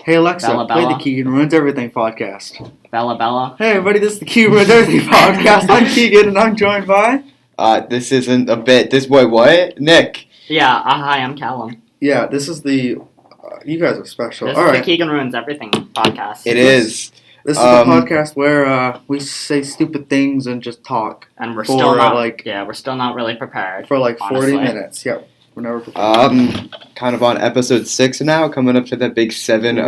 Hey Alexa, Bella play the Bella. Keagan Ruins Everything podcast. Bella. Hey everybody, this is the Keagan Ruins Everything podcast. I'm Keagan and I'm joined by... This isn't a bit. This boy, what? Nick. Yeah, hi, I'm Callum. Yeah, this is the... you guys are special. This All is right. the Keagan Ruins Everything podcast. It is. This is the podcast where we say stupid things and just talk. And we're for, still not, like... we're still not really prepared. For like 40 honestly. minutes. Yeah, we're never prepared. Kind of on episode 6 now, coming up to that big 7-0,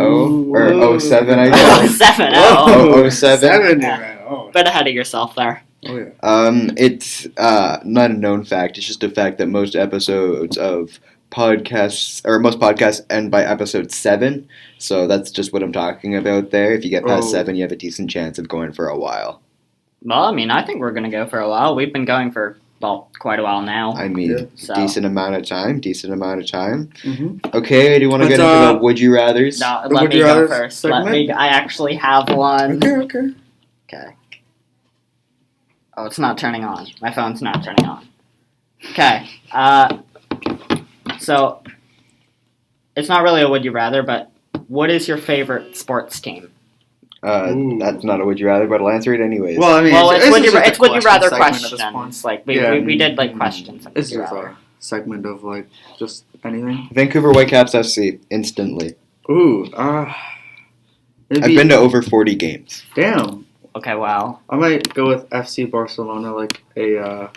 or Whoa. 07, I Oh, guess. 7-0. Oh, 07. 7, man. Oh. Bit ahead of yourself there. Oh, yeah. It's not a known fact, it's just a fact that most episodes of podcasts, or most podcasts end by episode 7, so that's just what I'm talking about there. If you get past 7, you have a decent chance of going for a while. Well, I mean, I think we're going to go for a while. We've been going for, quite a while now. I mean, So. decent amount of time. Mm-hmm. Okay, do you want to get into the Would You Rathers? No, The let Would me You go Rather first. segment? I actually have one. Okay. Okay. Oh, it's not turning on. My phone's not turning on. Okay. So, it's not really a would you rather, but what is your favorite sports team? That's not a Would You Rather, but I'll answer it anyways. Well, I mean, It's would you rather segment at this questions. point. Like Yeah, we did like questions. and It's would you just rather. a segment of like just anything. Vancouver Whitecaps FC, instantly. Ooh, I've been to over 40 games. Damn. Okay, wow. I might go with FC Barcelona, like a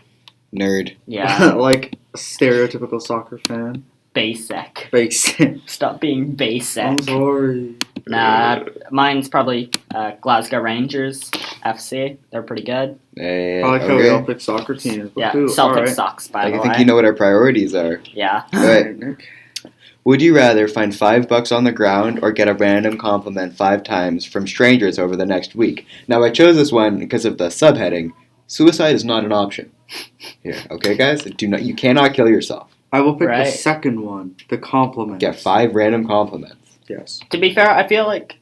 Nerd. Yeah. like a stereotypical soccer fan. Basic. Basic. Stop being basic. I'm sorry. Nah, mine's probably Glasgow Rangers FC. They're pretty good. I like how we all pick soccer teams. But Yeah, cool. Celtic All right. sucks, by I the way. think you know what our priorities are. Yeah. Right. Nick. Would you rather find $5 on the ground or get a random compliment 5 times from strangers over the next week? Now, I chose this one because of the subheading. Suicide is not an option. Here, okay, guys? You cannot kill yourself. I will pick the Right. second one, the compliment. Get 5 random compliments. Yes. To be fair, I feel like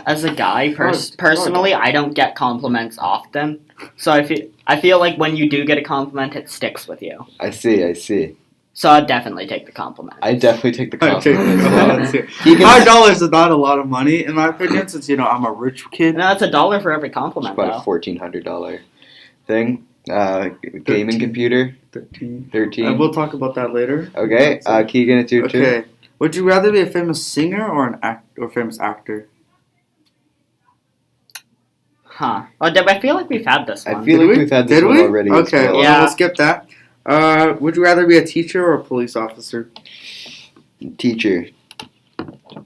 as a guy, personally, I don't get compliments often. So I feel like when you do get a compliment, it sticks with you. I see. So I'd definitely take the compliment. I definitely take the I take compliment the as well. compliments here. $5 is not a lot of money, in my opinion, since, I'm a rich kid. No, it's $1 for every It's compliment, about a though. $1,400 thing. Gaming 13. computer, 13. 13. We'll talk about that later. Okay, Keegan, it's your turn. Okay. Would you rather be a famous singer or or famous actor? Huh. Oh, I feel like we've had this one. I feel Did like we? we've had this Did one we? already. Okay, as well. well, Yeah. we'll skip that. Would you rather be a teacher or a police officer? Teacher.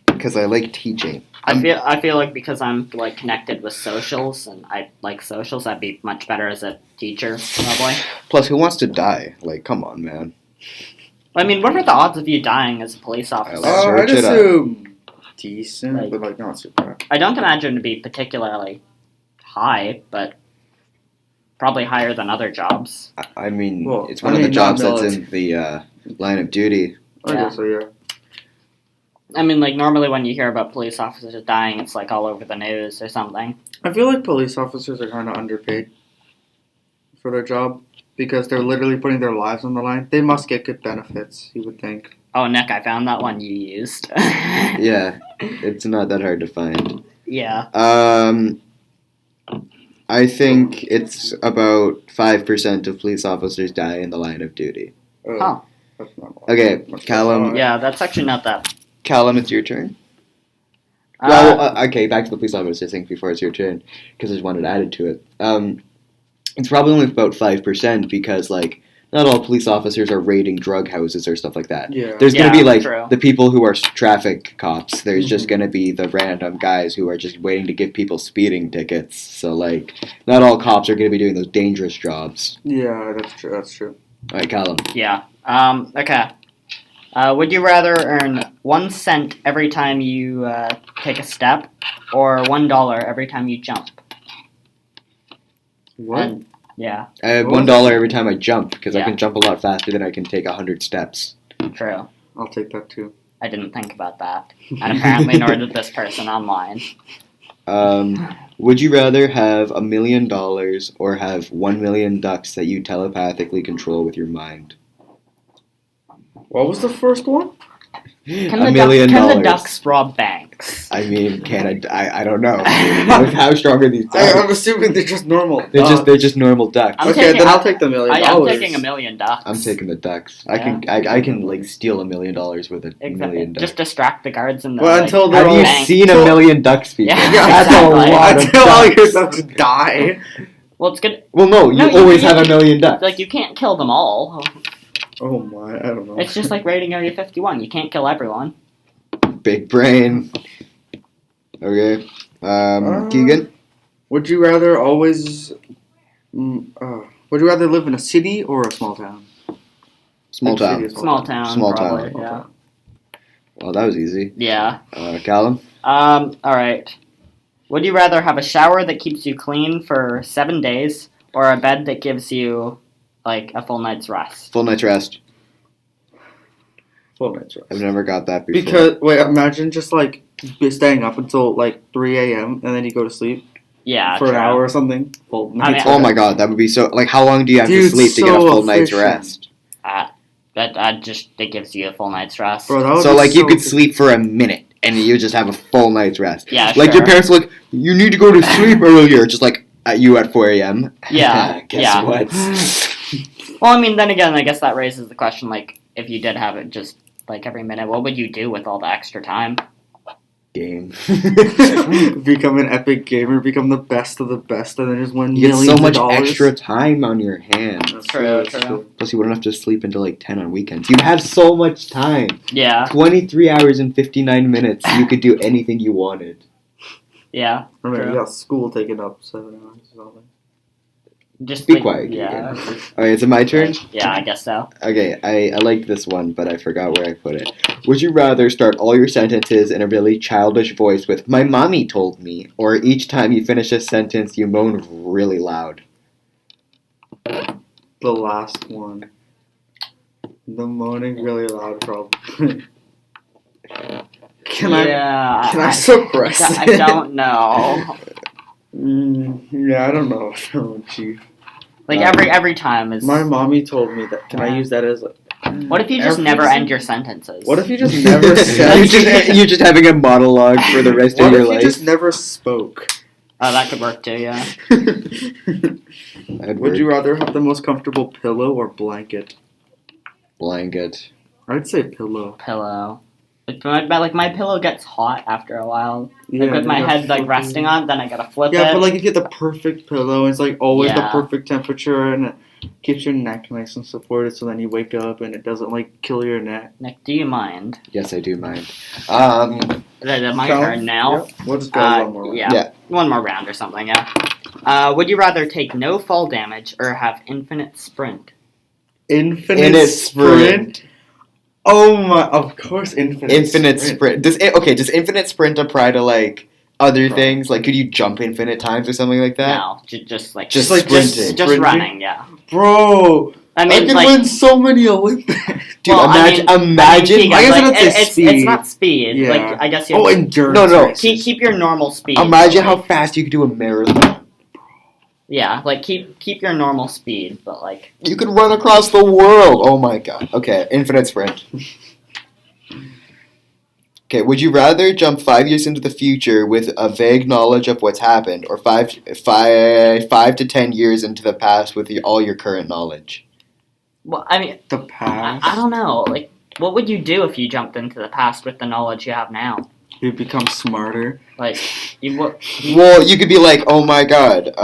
Because I like teaching. I feel like because I'm connected with socials and I like socials, I'd be much better as a teacher, probably. Plus, who wants to die? Like, come on, man. I mean, what are the odds of you dying as a police officer? Let's search I'd it up. assume decent, Like- but not super. I don't imagine to be particularly high, but probably higher than other jobs. I mean, Well, it's one of the not jobs that's military. in the line of duty. I Yeah. guess so, yeah. I mean, normally when you hear about police officers dying, it's all over the news or something. I feel like police officers are kind of underpaid for their job because they're literally putting their lives on the line. They must get good benefits, you would think. Oh, Nick, I found that one you used. Yeah, it's not that hard to find. Yeah. I think it's about 5% of police officers die in the line of duty. Huh. That's not much. Okay, That's Callum. not- Yeah, that's actually not that. Callum, it's your turn. Okay, back to the police officer thing before it's your turn, because I just wanted added to it. It's probably only about 5% because, not all police officers are raiding drug houses or stuff like that. Yeah. There's going to be, true. the people who are traffic cops. There's just Mhm. going to be the random guys who are just waiting to give people speeding tickets. So, not all cops are going to be doing those dangerous jobs. Yeah, that's true. That's true. All right, Callum. Yeah. Okay. Would you rather earn 1 cent every time you take a step, or $1 every time you jump? What? And, yeah, I have What was $1 every time I jump, because I Yeah. can jump a lot faster than I can take 100 steps. true. I'll take that too. I didn't think about that, and apparently nor did this person online. Would you rather have $1 million or have 1 million ducks that you telepathically control with your mind? What was the first one? Can $1 million. the ducks rob banks? I mean, I don't know. How strong are these ducks? I'm assuming they're just normal. They're just normal ducks. Okay, then I'll take the $1 million. I'm taking $1 million. I'm taking the ducks. Yeah. I can like steal $1 million with a Exactly. million ducks. Just distract the guards and Well, until they're Have you all seen until- a million ducks people? Yeah, That's exactly. a lot of until all your ducks. ducks die. Well, it's good. Well, no, you No, always have a million ducks. Like, you can't kill them all. Oh my, I don't know. It's just like raiding Area 51. You can't kill everyone. Big brain. Okay. Keagan? Would you rather always? Would you rather live in a city or a small town? Small Big city town. or Small town. Small probably, town. Yeah. Well, that was easy. Yeah. Callum? Alright. Would you rather have a shower that keeps you clean for 7 days or a bed that gives you, like, a full night's rest? Full night's rest. Full night's rest. I've never got that before. Because wait, imagine just like staying up until like 3 a.m. and then you go to sleep Yeah, for an true. hour or something. Full night's Oh my rest. god, that would be so. Like, how long do you have to Dude, sleep to get a so full night's efficient. rest? It gives you a full night's rest. Bro, that would So, be like, you so could sleep for a minute and you just have a full night's rest. Yeah, Like, your sure. parents are like, you need to go to sleep earlier. Just like, at you at 4 a.m. Yeah, Guess yeah. what? Well, I mean, then again, I guess that raises the question, like, if you did have it just, like, every minute, what would you do with all the extra time? Game. become an epic gamer, become the best of the best, and then just win You get millions so much of dollars. extra time on your hands. That's True, that's true. Plus, you wouldn't have to sleep until like 10 on weekends. You'd have so much time. Yeah, 23 hours and 59 minutes. You could do anything you wanted. yeah. I mean, True. you got school taking up 7 hours or something. Just Be like, quiet, Yeah. Alright, is it my turn? Yeah, I guess so. Okay, I liked this one, but I forgot where I put it. Would you rather start all your sentences in a really childish voice with, my mommy told me, or each time you finish a sentence, you moan really loud? The last one. The moaning really loud, probably. Can I suppress I it? don't know. Yeah, I don't know. Chief. Like, every time is... My mommy told me that. Can I use that as? What if you just every never single- end your sentences? What if you just never said? You're just having a monologue for the rest What of your if you life. just never spoke? Oh, that could work too, yeah. That'd Would work. you rather have the most comfortable pillow or blanket? Blanket. I'd say pillow. Pillow. Like, my pillow gets hot after a while. Yeah, Like, with my you gotta head, like, flip resting it. on it, then I gotta flip Yeah, it. but like if you get the perfect pillow, it's like always Yeah. the perfect temperature and it keeps your neck nice and supported. So then you wake up and it doesn't like kill your neck. Nick, do you mind? Yes, I do mind. Is it my Callum? turn now? Yep. We'll just go one more. Yeah. Yeah. One more round or something, yeah. Would you rather take no fall damage or have infinite sprint? Infinite sprint. Oh my! Of course, Infinite sprint. Does infinite sprint apply to like other things? Like, could you jump infinite times or something like that? No, just like Just like sprinting. just Sprinting? running, yeah. Bro, I I mean, could like, win so many Olympics. Dude, well, imagine. I mean, imagine. I guess like, I'd say it's speed. not speed. Yeah. Like, I guess you Oh, have to endurance. No, no. races. keep your normal speed. imagine but, how fast you could do a marathon. Yeah, like keep your normal speed, but like You could run across the world. Oh my god. Okay, infinite sprint. Okay, would you rather jump 5 years into the future with a vague knowledge of what's happened, or five to 10 years into the past with all your current knowledge? well, I mean, The past. I don't know. Like, what would you do if you jumped into the past with the knowledge you have now? You become smarter. Like, you would. Well, you could be like, oh my god,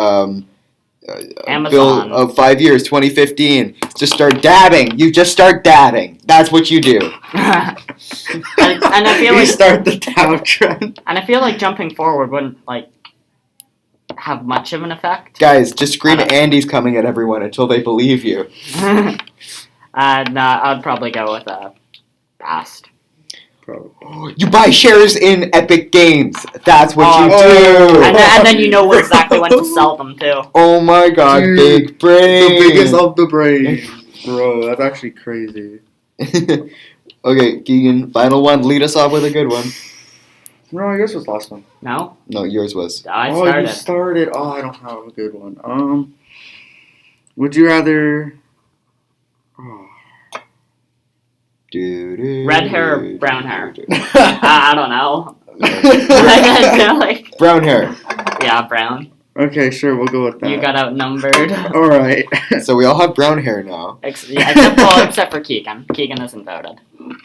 Amazon. Bill, 5 years, 2015. Just start dabbing. You just start dabbing. That's what you do. and I feel You like start the Dow trend. and I feel like jumping forward wouldn't like have much of an effect. Guys, just scream Andy's coming at everyone until they believe you. No, I'd probably go with past. Probably. You buy shares in Epic Games. That's what you Oh, do. and then you know exactly when to sell them too. Oh my god, Dude, big brain. The biggest of the brain. Bro, that's actually crazy. Okay, Keegan, final one. Lead us off with a good one. No, I guess it was the last one. No, No, yours was. I You started. started. Oh, I don't have a good one. Would you rather... Oh. Red hair or brown hair? I don't know. Like, Brown hair. yeah, brown. Okay, sure, we'll go with that. You got outnumbered. All right. So we all have brown hair now. Except for Keagan. Keagan isn't voted.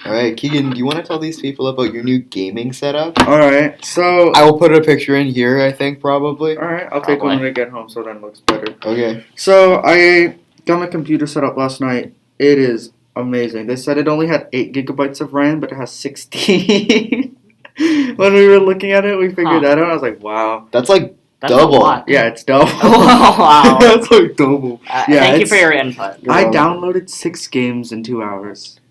All right, Keegan, do you want to tell these people about your new gaming setup? All right. So. I will put a picture in here, I think, probably. All right. I'll take one when I get home, so then it looks better. Okay. So I got my computer set up last night. It is amazing. They said it only had 8 gigabytes of RAM, but it has 16. When we were looking at it, we figured that out. I was like, wow. That's like That's double. A lot. Yeah, it's double. Wow. That's like double. Thank you for your input. I downloaded 6 games in 2 hours.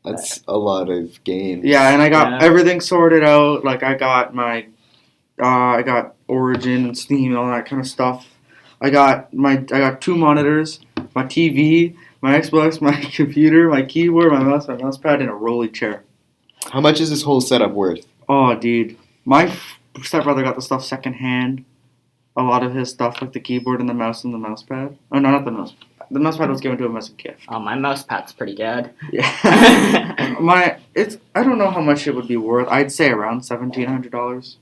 That's a lot of games. Yeah, and I got everything sorted out. Like I got my, I got Origin and Steam and all that kind of stuff. I got 2 monitors, my TV, my Xbox, my computer, my keyboard, my mouse pad, and a rolly chair. How much is this whole setup worth? Oh, dude, my stepbrother got the stuff secondhand. A lot of his stuff, like the keyboard and the mouse pad. Oh no, not the mouse. The mouse pad was given to him as a gift. Oh, my mouse pad's pretty good. Yeah. I don't know how much it would be worth. I'd say around $1,700.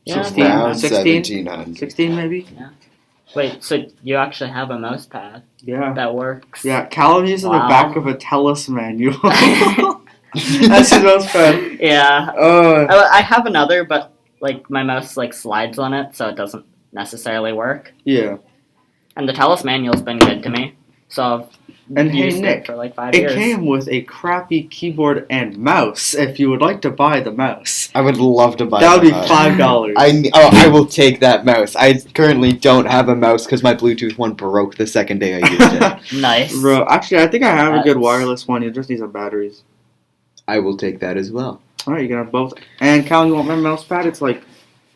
Yeah, 16, around 16, 1,700. 16 maybe. Yeah. Wait, so you actually have a mouse pad Yeah. that works? Yeah. Callum uses the Wow. back of a TELUS manual. That's his mouse pad. Yeah. I have another, but like my mouse like slides on it, so it doesn't necessarily work. Yeah. And the TELUS manual's been good to me, so I've And hey used Nick, it for like 5 it years. came with a crappy keyboard and mouse. If you would like to buy the mouse, I would love to buy that would be mouse. $5. I will take that mouse. I currently don't have a mouse because my Bluetooth one broke the second day I used it. Nice. Bro, actually, I think I have a good That's- wireless one. You just need some batteries. I will take that as well. All right, you can have both. And Callum, you want my mouse pad? It's like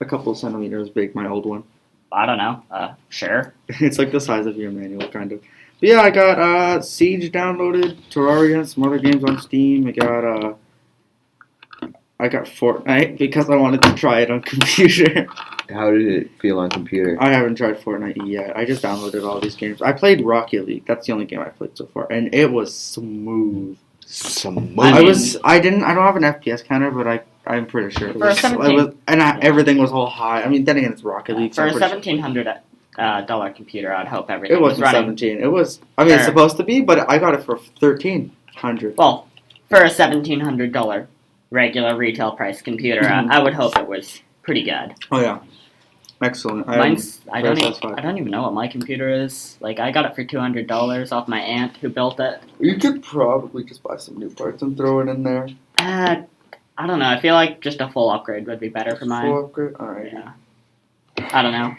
a couple of centimeters big. My old one. I don't know. Sure. It's like the size of your manual, kind of. But yeah, I got Siege downloaded, Terraria, and some other games on Steam. I got Fortnite because I wanted to try it on computer. How did it feel on computer? I haven't tried Fortnite yet. I just downloaded all these games. I played Rocket League. That's the only game I played so far, and it was smooth. I don't have an FPS counter, but I'm pretty sure it was. Everything was all high. I mean, then again, it's Rocket League. For a so $1,700 dollar computer, I'd hope everything it wasn't was running. 17. It was. I mean, it's supposed to be, but I got it for $1,300. Well, for a $1,700 regular retail price computer, I would hope it was pretty good. Oh yeah, excellent. I don't even know what my computer is. Like, I got it for $200 off my aunt who built it. You could probably just buy some new parts and throw it in there. I don't know. I feel like just a full upgrade would be better for mine. Full upgrade. All right. Yeah. I don't know.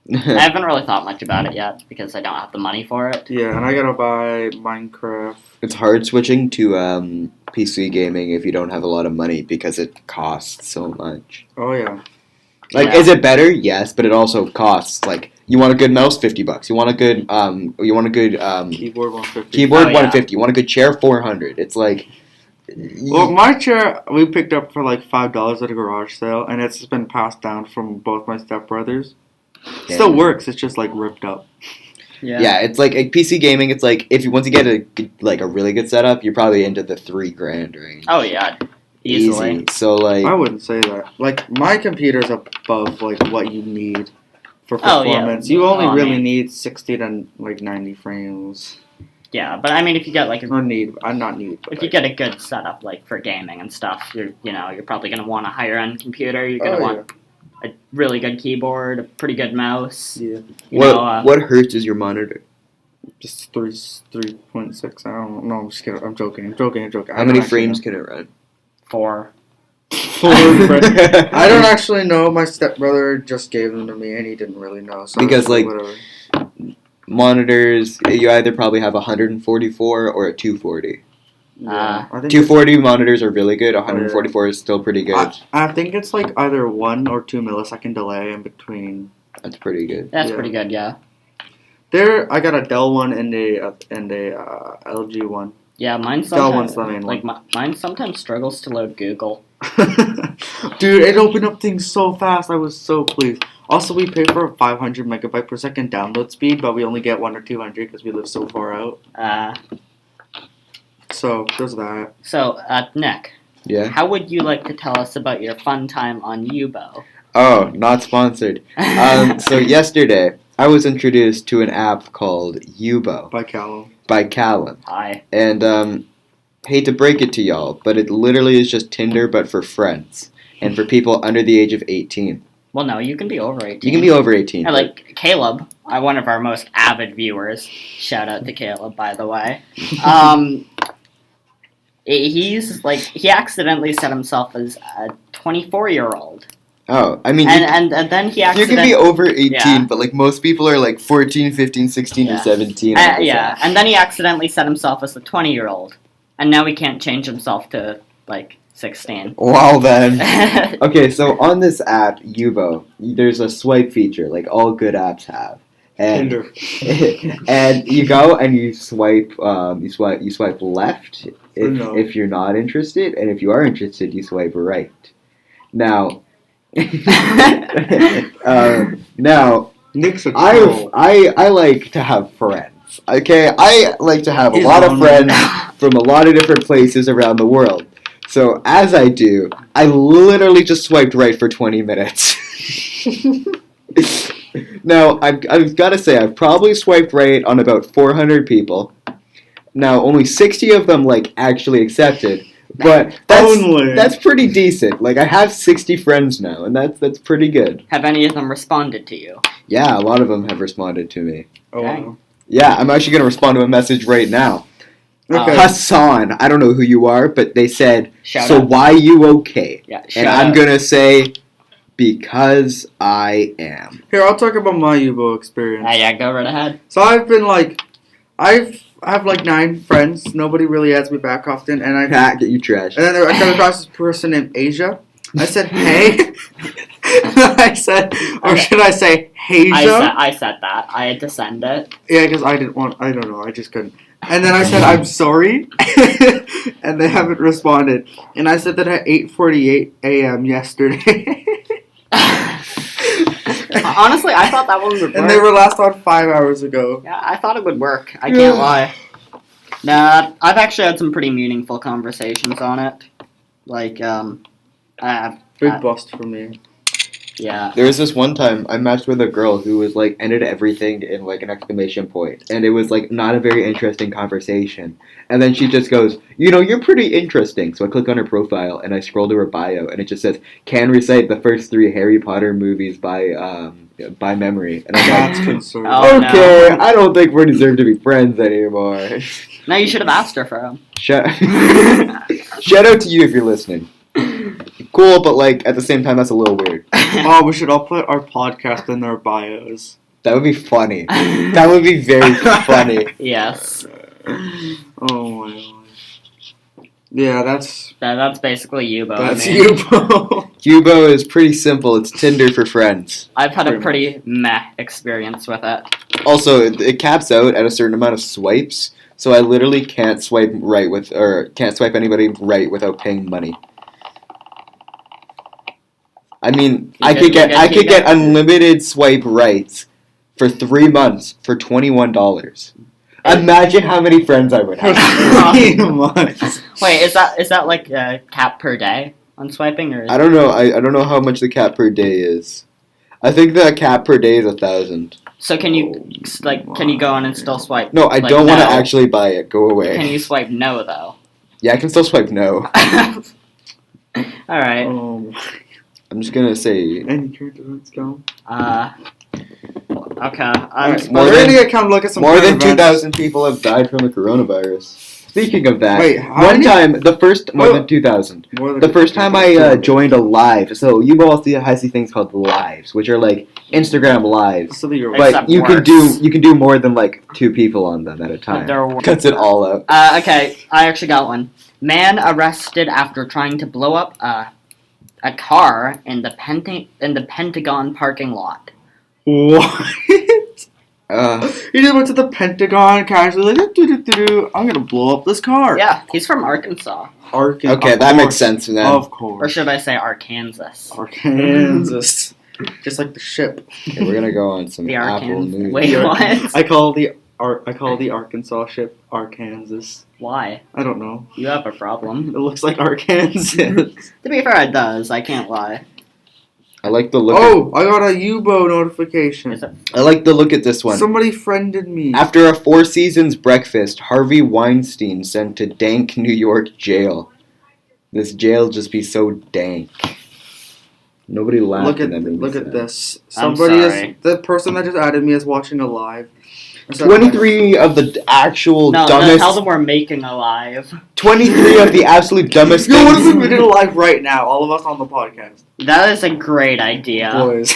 I haven't really thought much about it yet because I don't have the money for it. Yeah, and I gotta buy Minecraft. It's hard switching to PC gaming if you don't have a lot of money because it costs so much. Oh yeah. Like, is it better? Yes, but it also costs. Like, you want a good mouse, $50. You want a good Keyboard $150. keyboard, $150. You want a good chair, $400. It's like, well, my chair we picked up for like $5 at a garage sale, and it's been passed down from both my stepbrothers. Still works. It's just like ripped up. Yeah, it's like PC gaming. It's like once you get a really good setup, you're probably into the $3,000 range. Oh yeah, easily. Easy. So like, I wouldn't say that. Like my computer's above like what you need for performance. You only really need 60 to like 90 frames. Yeah, but I mean, if you get like Or need, I'm not need. If you get a good setup like for gaming and stuff, you're probably gonna want a higher end computer. You're gonna want a really good keyboard, a pretty good mouse. Yeah. What hertz is your monitor? Just 3.6. I don't know. No, I'm just kidding. I'm joking. How many frames can it run? 4. 4 I don't actually know. My stepbrother just gave them to me, and he didn't really know. So because like whatever. Monitors, you either probably have 144 or a 240. Yeah, I think 240 monitors are really good. 144 is still pretty good. I think it's like either 1 or 2 millisecond delay in between. That's pretty good. That's pretty good, yeah. I got a Dell one and a LG one. Yeah, mine Dell one's the main like mine sometimes struggles to load Google. Dude, it opened up things so fast. I was so pleased. Also, we pay for a 500 megabyte per second download speed, but we only get 1 or 200 because we live so far out. So there's that. So, Nick, Yeah. how would you like to tell us about your fun time on YuBo? Oh, not sponsored. So yesterday, I was introduced to an app called YuBo By Callum. by Callum. Hi. And hate to break it to y'all, but it literally is just Tinder but for friends and for people under the age of 18. Well, no, you can be over 18. You can be over 18. Yeah, like Caleb, one of our most avid viewers. Shout out to Caleb, by the way. He accidentally set himself as a 24-year-old. Oh, I mean, And then he you accidentally... can be over 18, Yeah. but like most people are like 14, 15, 16, or Yeah. 17. yeah, and then he accidentally set himself as a 20-year-old. And now he can't change himself to, 16. Wow, then. Okay, so on this app, YuBo, there's a swipe feature, like all good apps have. And, Tinder. and you go and you swipe left if you're not interested, and if you are interested, you swipe right. Now, now Nick's a troll. I like to have friends. Okay, I like to have a He's lot of lonely. friends from a lot of different places around the world. So as I do, I literally just swiped right for 20 minutes. Now, I've got to say, I've probably swiped right on about 400 people. Now, only 60 of them, actually accepted. But that's pretty decent. Like, I have 60 friends now, and that's pretty good. Have any of them responded to you? Yeah, a lot of them have responded to me. Oh, wow. Yeah, I'm actually going to respond to a message right now. Okay. Hassan, I don't know who you are, but they said, Shout so out. why you okay? Yeah, And shout I'm out. going to say, because I am. Here, I'll talk about my YuBo experience. Yeah, go right ahead. So I've been I have 9 friends. Nobody really adds me back often, and Pat, get you trash. and then I come across this person named Asia. I said, hey. I said, or should I say, Hasia? I said that. I had to send it. Yeah, because I don't know, I just couldn't. And then I said, I'm sorry, and they haven't responded. And I said that at 8:48 a.m. yesterday. Honestly, I thought that one would work. And they were last on 5 hours ago. Yeah, I thought it would work. I can't lie. Nah, I've actually had some pretty meaningful conversations on it. Big bust for me. Yeah. There was this one time I matched with a girl who was ended everything in an exclamation point, and it was not a very interesting conversation. And then she just goes, you're pretty interesting. So I click on her profile and I scroll to her bio, and it just says, can recite the first 3 Harry Potter movies by memory. And I'm That's like, concerning. Oh, okay, no. I don't think we deserve to be friends anymore. No, you should have asked her for him. Shout out to you if you're listening. Cool, but at the same time, that's a little weird. Oh, we should all put our podcast in their bios. That would be funny. That would be very funny. Yes. Oh my gosh. Yeah, that's basically YuBo. that's I mean, YuBo. YuBo is pretty simple. It's Tinder for friends. I've had a pretty meh experience with it. Also, it caps out at a certain amount of swipes, so I literally can't swipe anybody right without paying money. I mean, I could get unlimited swipe rights for 3 months for $21. Imagine how many friends I would have. 3 months. Wait, is that like a cap per day on swiping, or? I don't know. I don't know how much the cap per day is. I think the cap per day is 1,000. So can you can you go on and still swipe? No, I don't want to actually buy it. Go away. Can you swipe no though? Yeah, I can still swipe no. All right. Oh. I'm just gonna say. Any character, let's go. Okay. Alright, more we're than- gonna come look at some More than current events. 2,000 people have died from the coronavirus. Speaking of that, Wait, how one many? time, more Oh. than 2,000. More than The first time I joined a live, so YuBo has these things called lives, which are Instagram lives. So that you're Except But you can worse. do more than 2 people on them at a time. There are worse. Cuts it all out. Okay, I actually got one. Man arrested after trying to blow up a car in the Pentagon parking lot. What? He just went to the Pentagon casually, I'm gonna blow up this car. Yeah, he's from Arkansas. Arkansas. Okay, that makes sense then. Of Or course. should I say Arkansas? Arkansas. Just like the ship. Okay, we're gonna go on some The Apple Arkansas. news. Wait, what? I call the I call the Arkansas ship Arkansas. Why? I don't know. You have a problem. It looks like Arkansas. To be fair, it does. I can't lie. I like the look. Oh, I got a YuBo notification. Is it? I like the look at this one. Somebody friended me. After a Four Seasons breakfast, Harvey Weinstein sent to dank New York jail. This jail just be so dank. Nobody laughed. Look at this. I'm Somebody sorry. is the person that just added me is watching a live. 23 of the actual No, dumbest. tell them we're making a live. 23 of the absolute dumbest Yo, what if things. we did a live right now? All of us on the podcast. That is a great idea. Boys.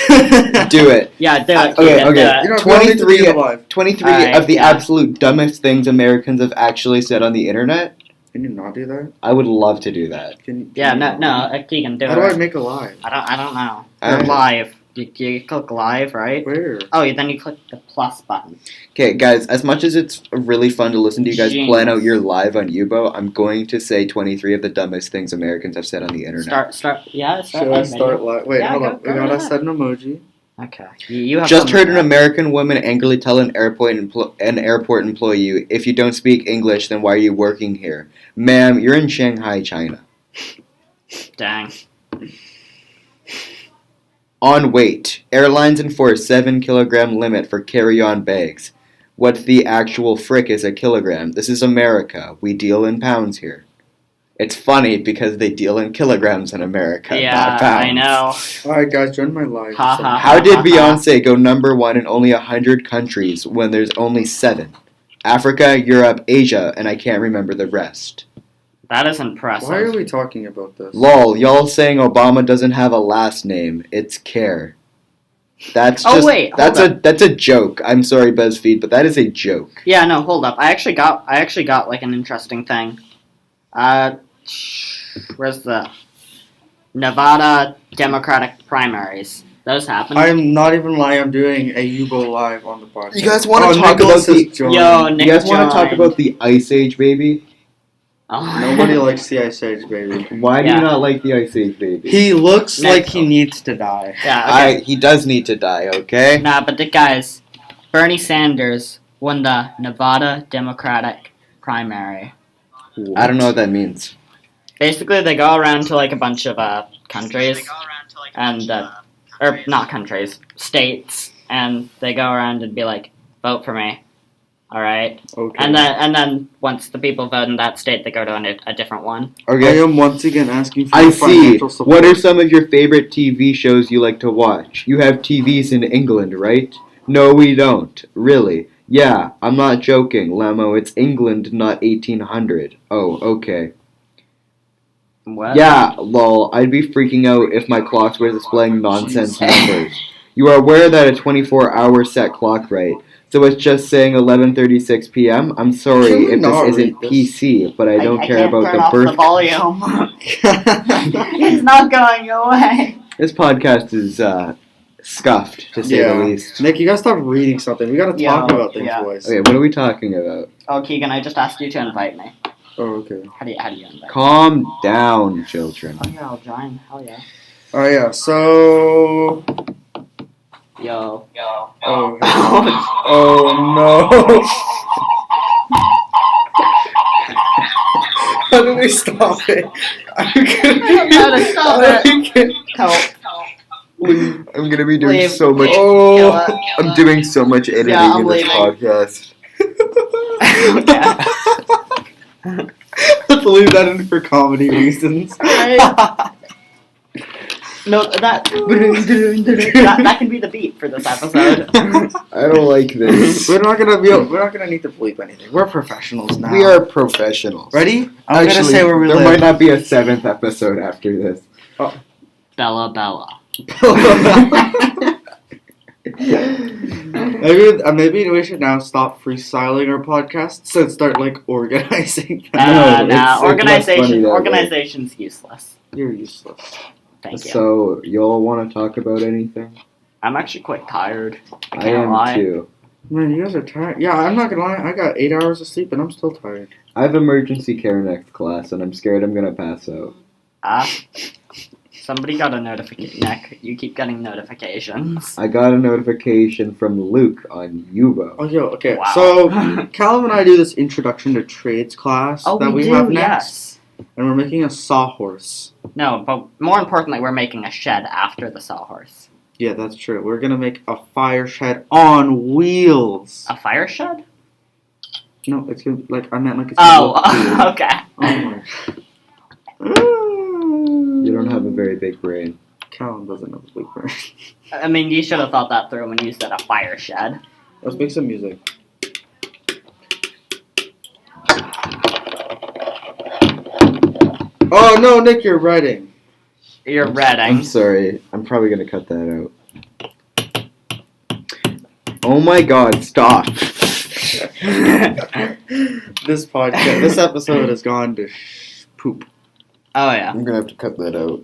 Do it. Yeah, do it. Okay, Keegan, okay. do it. You know, we all need to be 23 live. 23 Alright, of the yeah. absolute dumbest things Americans have actually said on the internet. Can you not do that? I would love to do that. Can Yeah, you no, not? Keegan, do How it. do I make a live? I don't know. I You're don't know. live. You click live, right? Where? Oh, then you click the plus button. Okay, guys, as much as it's really fun to listen to you guys Genius. plan out your live on YuBo, I'm going to say 23 of the dumbest things Americans have said on the internet. Start. Yeah, start. Should I live start video. live? Wait, Yeah, hold go- up. go We gotta ahead. set an emoji. Okay. You have Just something heard to an say. American woman angrily tell an airport employee, if you don't speak English, then why are you working here? Ma'am, you're in Shanghai, China. Dang. On weight. Airlines enforce 7-kilogram limit for carry-on bags. What the actual frick is a kilogram? This is America. We deal in pounds here. It's funny because they deal in kilograms in America, Yeah, not pounds. I know. Alright, guys, join my live. Ha, ha. How did Beyonce go #1 in only 100 countries when there's only 7? Africa, Europe, Asia, and I can't remember the rest. That is impressive. Why are we talking about this? Lol, y'all saying Obama doesn't have a last name. It's Care. That's Oh, just wait, that's hold a joke. I'm sorry, BuzzFeed, but that is a joke. Yeah, no, hold up. I actually got like an interesting thing. Where's the Nevada Democratic primaries? Those happened. I'm not even lying. I'm doing a YuBo live on the podcast. You guys wanna Oh, talk Nicholas about has the- joined. Yo, Nick You guys want to talk joined. about the Ice Age, baby? Oh. Nobody likes the Ice Age, baby. Why do Yeah. you not like the Ice Age, baby? He looks Nick. like he needs to die. Yeah. Okay. He does need to die, okay? Nah, but the guys, Bernie Sanders won the Nevada Democratic primary. I don't know what that means. Basically, they go around to like a bunch of countries and or not countries, states, and they go around and be like, vote for me. All right, Okay. and then once the people vote in that state, they go to a different one. I Okay. am once again asking for I see. financial support. What are some of your favorite TV shows you like to watch? You have TVs in England, right? No, we don't. Really? Yeah, I'm not joking, Lamo. It's England, not 1800. Oh, okay. What? Yeah, lol. I'd be freaking out if my clocks were displaying nonsense Jesus. numbers. You are aware that a 24-hour set clock, right? So it's just saying 11:36 p.m. I'm Can sorry we if not this read isn't this? PC, but I don't care can't about turn the off birth. the volume. It's not going away. This podcast is scuffed, to say Yeah. the least. Nick, you gotta stop reading something. We gotta talk Yo, about things, yeah. boys. Okay, what are we talking about? Oh, Keegan, I just asked you to invite me. Oh, okay. How do you invite? Calm down, children. Oh yeah, I'll join. Hell yeah. Oh yeah. So. Yo. Oh. Oh no. How do we stop it? I'm gonna I don't know how to stop it. Help. I'm gonna be doing Leave. so much. Oh. I'm doing so much editing Yeah, I'm in this leaving. podcast. Let's leave that in for comedy reasons. No, that can be the beat for this episode. I don't like this. We're not gonna need to bleep anything. We're professionals now. We are professionals. Ready? I'm Actually, gonna say where we there live. might not be a 7th episode after this. Bella. Maybe we should now stop freestyling our podcasts and start like organizing them. No, it's less funny that way. Organization's useless. You're useless. Thank you. So, y'all want to talk about anything? I'm actually quite tired. I I can't am lie. too. Man, you guys are tired. Yeah, I'm not gonna lie. I got 8 hours of sleep and I'm still tired. I have emergency care next class, and I'm scared I'm gonna pass out. Somebody got a notification. Nick, you keep getting notifications. I got a notification from Luke on YuBo. Oh, yo, okay. Wow. So, Callum and I do this Introduction to Trades class Oh, that we do, have next. yes. And we're making a sawhorse. No, but more importantly, we're making a shed after the sawhorse. Yeah, that's true. We're going to make a fire shed on wheels. A fire shed? No, it's going to, like, I meant like it's gonna look Oh, cool. okay. Oh my. You don't have a very big brain. Callum doesn't have a big brain. I mean, you should have thought that through when you said a fire shed. Let's make some music. Oh no, Nick, you're writing. You're I'm reading. sorry. I'm probably gonna cut that out. Oh my god, stop. This episode has gone to poop. Oh, yeah. I'm gonna have to cut that out.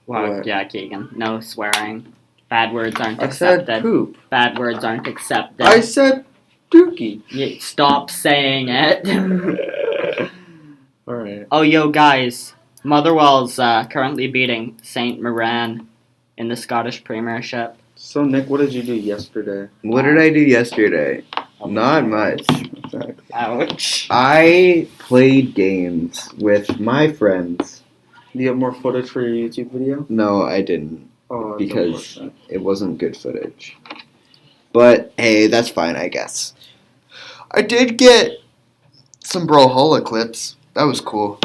Wow, What? yeah, Keegan. No swearing. Bad words aren't I said accepted. poop. Bad words aren't accepted. I said dookie. You stop saying it. Alright. Oh, yo, guys. Motherwell's currently beating St. Mirren in the Scottish Premiership. So, Nick, what did you do yesterday? What did I do yesterday? Not much. Exactly. Ouch. I played games with my friends. Do you have more footage for your YouTube video? No, I didn't. Oh, that's Because unfortunate. it wasn't good footage. But hey, that's fine, I guess. I did get some Brawlhalla clips. That was cool.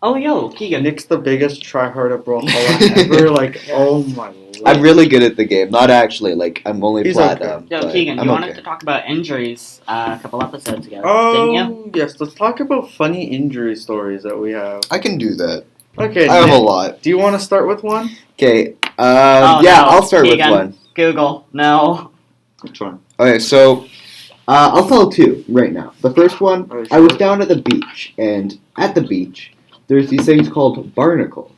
Oh, yo, Keegan. Nick's the biggest tryhard at Brawlhalla ever. Like, oh my lord. I'm really good at the game. Not actually, like, I'm only He's platinum. Yo, but Keegan, I'm you wanted okay. to talk about injuries a couple episodes ago, Oh, didn't you? yes. Let's talk about funny injury stories that we have. I can do that. Okay, I have a Nick, lot. do you want to start with one? Okay, Oh, yeah, no, I'll start Keegan. with one. Google. No. Which one? Okay, so I'll tell two right now. The first one, Oh, I was sure. down at the beach, and at the beach, there's these things called barnacles.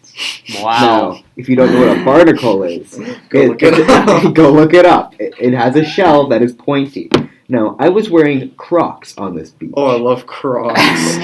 Wow. Now, if you don't know what a barnacle is, Go look it up. go look it up. It has a shell that is pointy. Now, I was wearing Crocs on this beach. Oh, I love Crocs.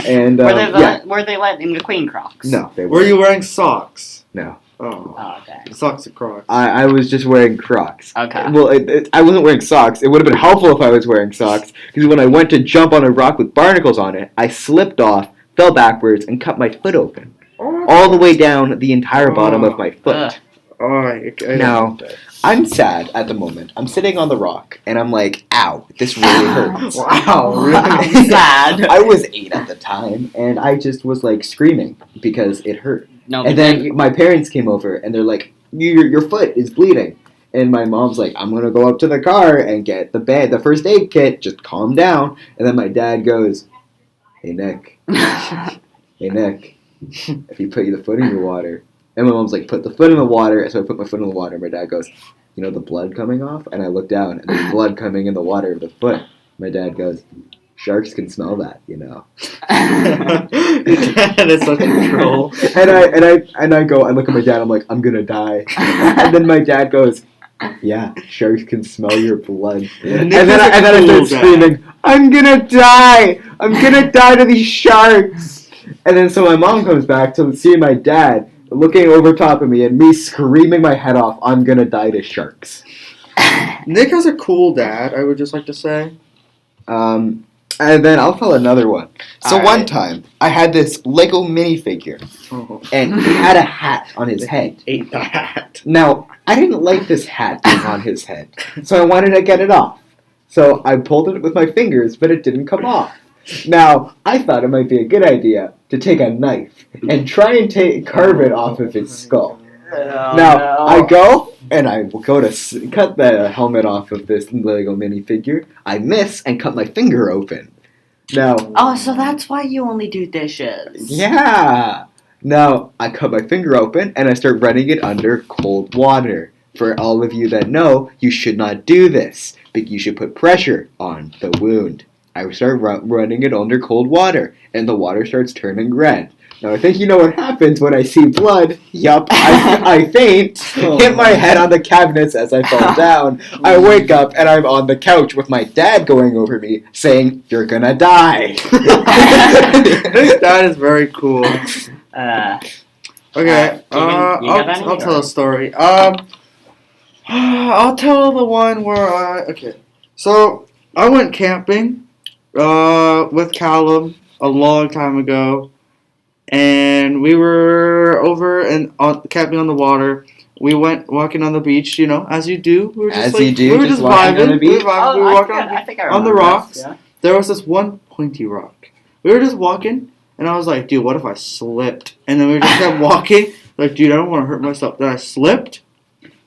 And, Were they letting the Queen Crocs? no, they Were weren't. you wearing socks? No. Oh. Oh, okay. Socks and Crocs. I was just wearing Crocs. Okay. Well, I wasn't wearing socks. It would have been helpful if I was wearing socks, because when I went to jump on a rock with barnacles on it, I slipped off, fell backwards, and cut my foot open. Oh, All the way down the entire bottom of my foot. Ugh. Oh, I Now, I'm sad at the moment. I'm sitting on the rock, and I'm like, ow, this really hurts. Wow, Wow, really? sad. I was 8 at the time, and I just was like screaming because it hurt. No, And then my parents came over, and they're like, your foot is bleeding. And my mom's like, I'm going to go up to the car and get the first aid kit, just calm down. And then my dad goes, hey, Nick, if you put the foot in the water. And my mom's like, put the foot in the water. So I put my foot in the water, and my dad goes, you know the blood coming off? And I look down, and there's blood coming in the water of the foot. My dad goes, sharks can smell that, you know. That is such a troll. And I go, I look at my dad, I'm like, I'm gonna die. And then my dad goes, yeah, sharks can smell your blood. And Nick then is a I cool start dad. screaming, I'm gonna die! I'm gonna die to these sharks! And then so my mom comes back to see my dad looking over top of me and me screaming my head off, I'm gonna die to sharks. Nick has a cool dad, I would just like to say. And then I'll tell another one. So All one right. time, I had this Lego minifigure, Oh, and he had a hat on his head. ate the hat. Now, I didn't like this hat being on his head, so I wanted to get it off. So I pulled it with my fingers, but it didn't come off. Now, I thought it might be a good idea to take a knife and try and carve it off of his skull. Oh, Now, no. I go, and I will go to cut the helmet off of this Lego minifigure. I miss and cut my finger open. Now, Oh, so that's why you only do dishes. yeah. Now, I cut my finger open, and I start running it under cold water. For all of you that know, you should not do this, but you should put pressure on the wound. I start running it under cold water, and the water starts turning red. Now, I think you know what happens when I see blood. Yup, I faint, hit my head on the cabinets as I fall down. I wake up, and I'm on the couch with my dad going over me, saying, you're gonna die. Nick's dad is very cool. Okay. Keegan, you got any, I'll tell or- a story. I'll tell the one where okay. So I went camping, with Callum a long time ago, and we were over and camping on the water. We went walking on the beach, as you do. We were just As you do, we were just just walking on vibing. the beach? We were walking on the beach. I think I on the remember rocks. this, yeah. There was this one pointy rock. We were just walking, and I was like, dude, what if I slipped? And then we just kept walking. Like, dude, I don't want to hurt myself. Then I slipped,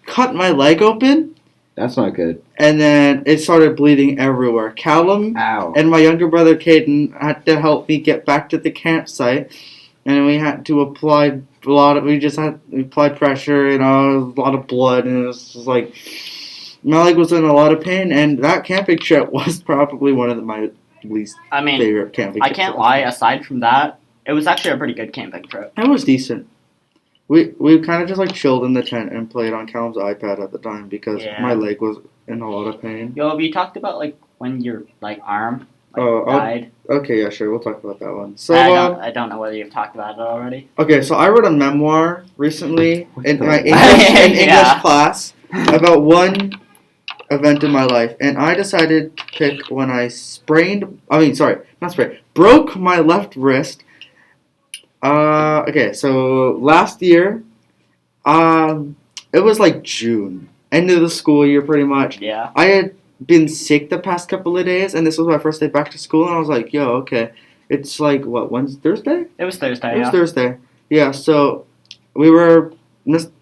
cut my leg open, That's not good. and then it started bleeding everywhere. Callum Ow. and my younger brother Caden had to help me get back to the campsite, and we had to apply we applied pressure, a lot of blood, and it was just like, my leg was in a lot of pain, and that camping trip was probably one of my least I mean, favorite camping I trips. can't lie. Aside from that, it was actually a pretty good camping trip. It was decent. We kind of just like chilled in the tent and played on Callum's iPad at the time because Yeah. my leg was in a lot of pain. Yo, have you talked about like when your arm Oh, died? Okay, yeah, sure, we'll talk about that one. So, I don't know whether you've talked about it already. okay, so I wrote a memoir recently in my Yeah. English class about one event in my life, and I decided to pick when I broke my left wrist. Okay, so last year, it was like June, end of the school year pretty much. Yeah. I had been sick the past couple of days, and this was my first day back to school, and I was like, yo, okay, it's like, what, Wednesday, Thursday? It was Thursday. It was Yeah. Thursday. Yeah, so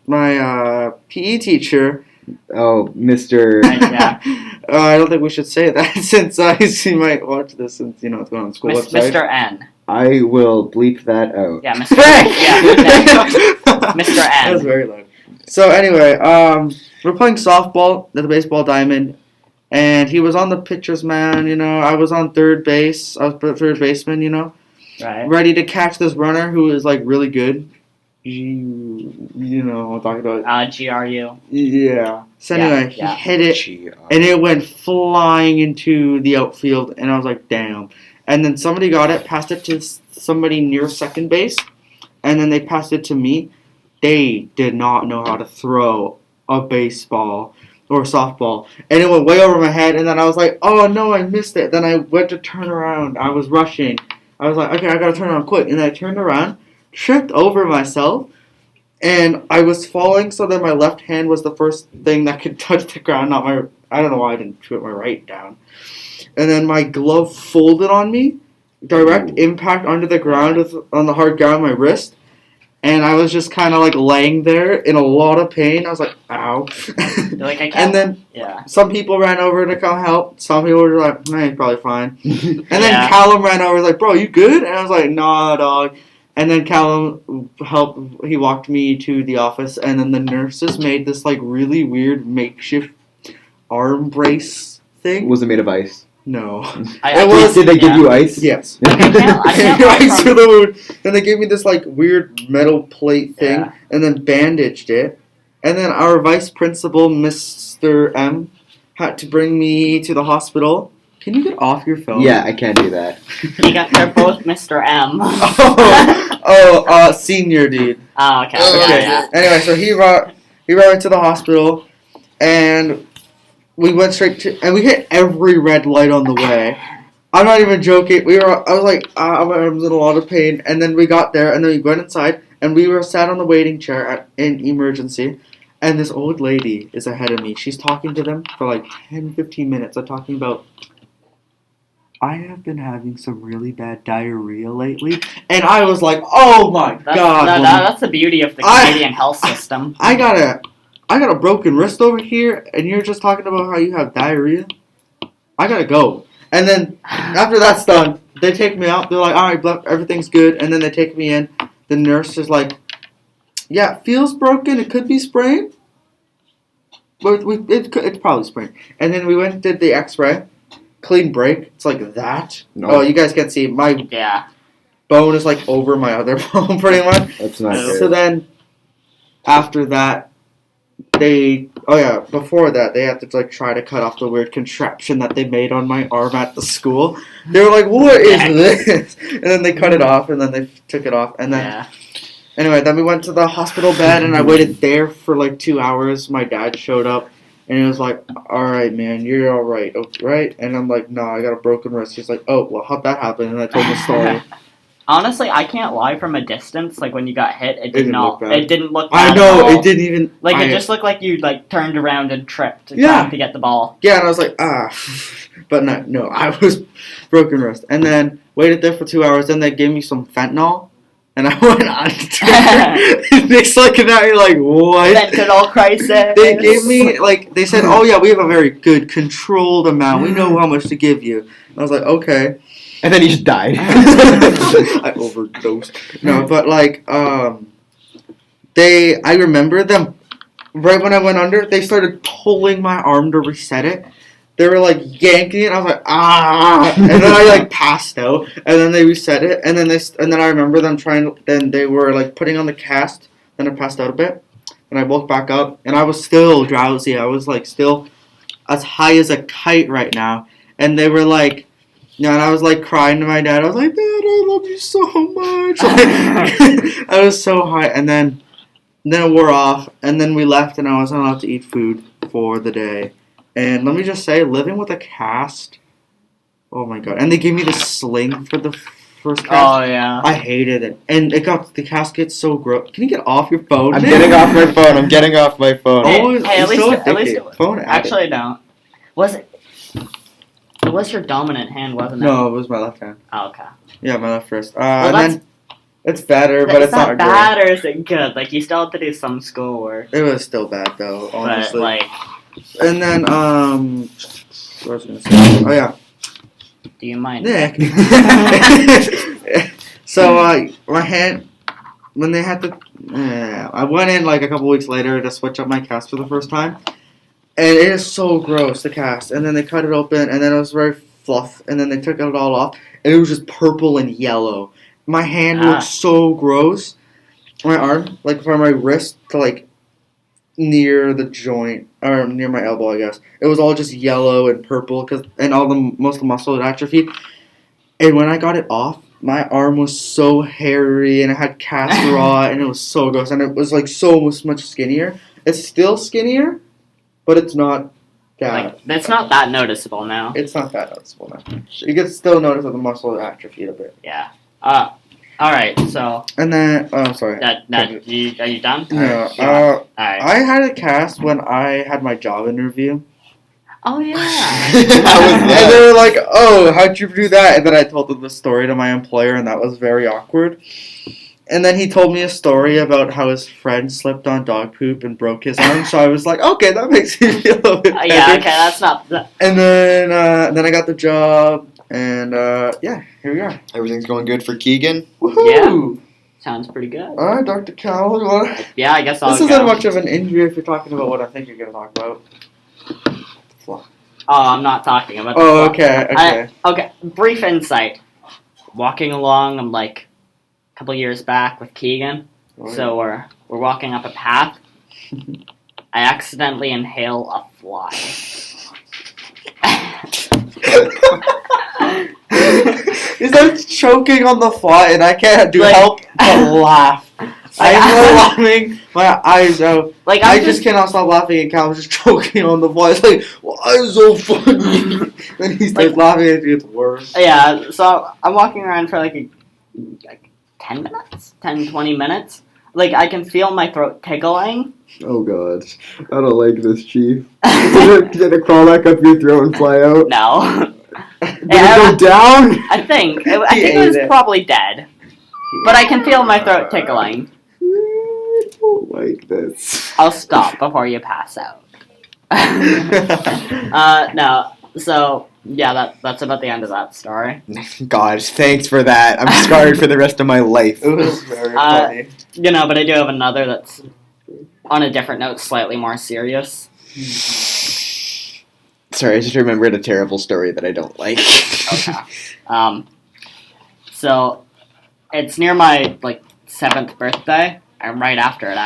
my PE teacher. Oh, Mr. Yeah. I don't think we should say that since he might watch this since it's going on the school website. Mr. N. I will bleep that out. Yeah, Mr. Yeah, Mr. That was N. very loud. So anyway, we're playing softball at the baseball diamond, and he was on the pitcher's mound. I was on third base. I was third baseman. Right. Ready to catch this runner who is like really good. You know what I'm talking about. GRU. Yeah. So anyway, Yeah. he hit it, and it went flying into the outfield, and I was like, damn. And then somebody got it, passed it to somebody near second base, and then they passed it to me. They did not know how to throw a baseball or softball, and it went way over my head, and then I was like, oh no, I missed it. Then I went to turn around. I was rushing. I was like, okay, I gotta turn around quick, and then I turned around, tripped over myself, and I was falling, so then my left hand was the first thing that could touch the ground, I don't know why I didn't put my right down. And then my glove folded on me, direct impact onto the ground on the hard ground, my wrist, and I was just kind of like laying there in a lot of pain. I was like, ow. You're like, I can't. And then Yeah. some people ran over to come help. Some people were like, nah, he's probably fine. And then Yeah. Callum ran over, was like, bro, you good? And I was like, nah, dog. And then Callum helped. He walked me to the office, and then the nurses made this like really weird makeshift arm brace thing. Was it made of ice? No. I Did they give you ice? Yes. I can't Ice from- for the wound. Then they gave me this like weird metal plate thing, Yeah. and then bandaged it. And then our vice principal, Mr. M, had to bring me to the hospital. Can you get off your phone? Yeah, I can't do that. They're both Mr. M. Senior dude. Oh, okay. Okay. Yeah. Anyway, so he brought me to the hospital, and we went straight to, and we hit every red light on the way. I'm not even joking. I was like, I was in a lot of pain, and then we got there, and then we went inside, and we were sat on the waiting chair in emergency, and this old lady is ahead of me. She's talking to them for like 10, 15 minutes. They're talking about, I have been having some really bad diarrhea lately, and I was like, oh my god. woman. That's the beauty of the Canadian health system. I got a broken wrist over here, and you're just talking about how you have diarrhea? I gotta go. And then, after that's done, they take me out. They're like, alright, everything's good. And then they take me in. The nurse is like, yeah, it feels broken. It could be sprained. But it's probably sprained. And then we went and did the x-ray. Clean break. It's like that. No. Oh, you guys can't see. My Yeah. bone is like over my other bone, pretty much. That's not So good. So then, after that, before that, they had to like try to cut off the weird contraption that they made on my arm at the school. They were like, what is this? And then they cut it off, and then they took it off, and then Yeah. Anyway, then we went to the hospital bed, and I waited there for like 2 hours. My dad showed up, and he was like, "All right, man, you're all right, right?" And I'm like, "No, I got a broken wrist." He's like, "Oh, well, how'd that happen?" And I told him the story. Honestly, I can't lie. From a distance, like when you got hit, it didn't look bad. It didn't look bad I know, at all. it didn't even. Like it just looked like you like turned around and tripped Yeah. trying to get the ball. Yeah, and I was like, but no, I was broken wrist. And then waited there for 2 hours. Then they gave me some fentanyl, and I went on Twitter. Nick's looking at me like, what? Fentanyl crisis. They gave me they said, oh yeah, we have a very good controlled amount. We know how much to give you. And I was like, okay. And then he just died. I overdosed. No, but I remember them right when I went under. They started pulling my arm to reset it. They were like yanking it. I was like, and then I like passed out. And then they reset it. And then I remember them trying. Then they were like putting on the cast. Then I passed out a bit. And I woke back up, and I was still drowsy. I was like still as high as a kite right now. And they were like. Yeah, and I was like crying to my dad. I was like, Dad, I love you so much. Like, I was so high, and then it wore off, and then we left, and I wasn't allowed to eat food for the day. And let me just say, living with a cast, oh my god! And they gave me the sling for the first cast. Oh yeah. I hated it, and the cast gets so gross. Can you get off your phone? I'm getting off my phone. I'm getting off my phone. Hey, at least phone actually don't. Was it? It was your dominant hand, wasn't it? No, it was my left hand. Oh, okay. Yeah, my left wrist. Well, and then it's better, but it's not bad great. or is it good? Like you still have to do some schoolwork. It was still bad though, honestly. But, and then what was I gonna say? Oh yeah, do you mind? Nick. So my hand when they had to, I went in like a couple weeks later to switch up my cast for the first time. And it is so gross, the cast. And then they cut it open, and then it was very fluff. And then they took it all off, and it was just purple and yellow. My hand looked so gross. My arm, like from my wrist to like near the joint, or near my elbow, I guess. It was all just yellow and purple, and most of the muscle had atrophied. And when I got it off, my arm was so hairy, and it had cast raw, and it was so gross. And it was like so much skinnier. It's still skinnier. But it's not that. It's not that noticeable now. It's not that noticeable now. You can still notice that the muscle atrophied a bit. Yeah. Alright, so. And then, sorry. Are you done? No. Alright. I had a cast when I had my job interview. Oh, yeah. And they were like, oh, how'd you do that? And then I told them the story to my employer, and that was very awkward. And then he told me a story about how his friend slipped on dog poop and broke his arm. So I was like, okay, that makes me feel a little bit better. Yeah, okay, that's not... And then I got the job, and yeah, here we are. Everything's going good for Keagan? Woohoo! Yeah. Sounds pretty good. Alright, Dr. Callum, you want Yeah, I guess I'll This isn't much of an injury if you're talking about what I think you're going to talk about. Oh, I'm not talking about the Oh, flaw. okay. Okay, brief insight. Walking along, I'm like... couple years back with Keagan, so we're walking up a path. I accidentally inhale a fly. He starts choking on the fly, and I can't help but laugh. I'm laughing my eyes out. I just cannot stop laughing, and Cal's just choking on the fly. It's like, why is so funny? Then he starts laughing, and it gets worse. Yeah, so I'm walking around for like 10 minutes? 10, 20 minutes? Like, I can feel my throat tickling. Oh, God. I don't like this, Chief. Did it crawl back up your throat and fly out? No. Did it go down? I think it was probably dead. But I can feel my throat tickling. I don't like this. I'll stop before you pass out. No. So... yeah, that's about the end of that story. God, thanks for that. I'm scarred for the rest of my life. It was very funny. But I do have another that's on a different note, slightly more serious. Sorry, I just remembered a terrible story that I don't like. Okay. So it's near my 7th birthday. I'm right after it.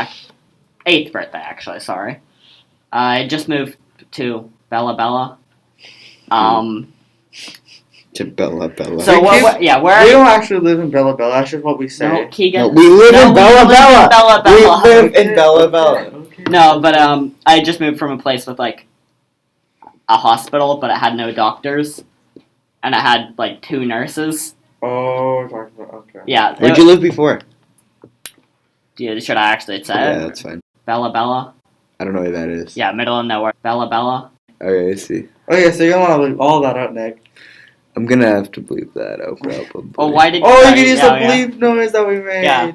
8th birthday, actually. Sorry. I just moved to Bella Bella. To Bella Bella. So what? Yeah, where? We don't actually live in Bella Bella. That's just what we say. No, Keegan. No, we live in Bella Bella. Bella Bella. We live in Bella Bella. Okay. No, but I just moved from a place with like a hospital, but it had no doctors, and it had like 2 nurses. Oh, we're talking about okay. Yeah. Where'd you live before? Should I actually say Yeah, it? that's fine. Bella Bella. I don't know where that is. Yeah, middle of nowhere. Bella Bella. Okay, I see. Okay, so you're gonna want to leave all that out, Nick. I'm gonna have to bleep that out probably. Well, why did? Oh, you sorry, can use yeah, the yeah. bleep noise that we made. Yeah.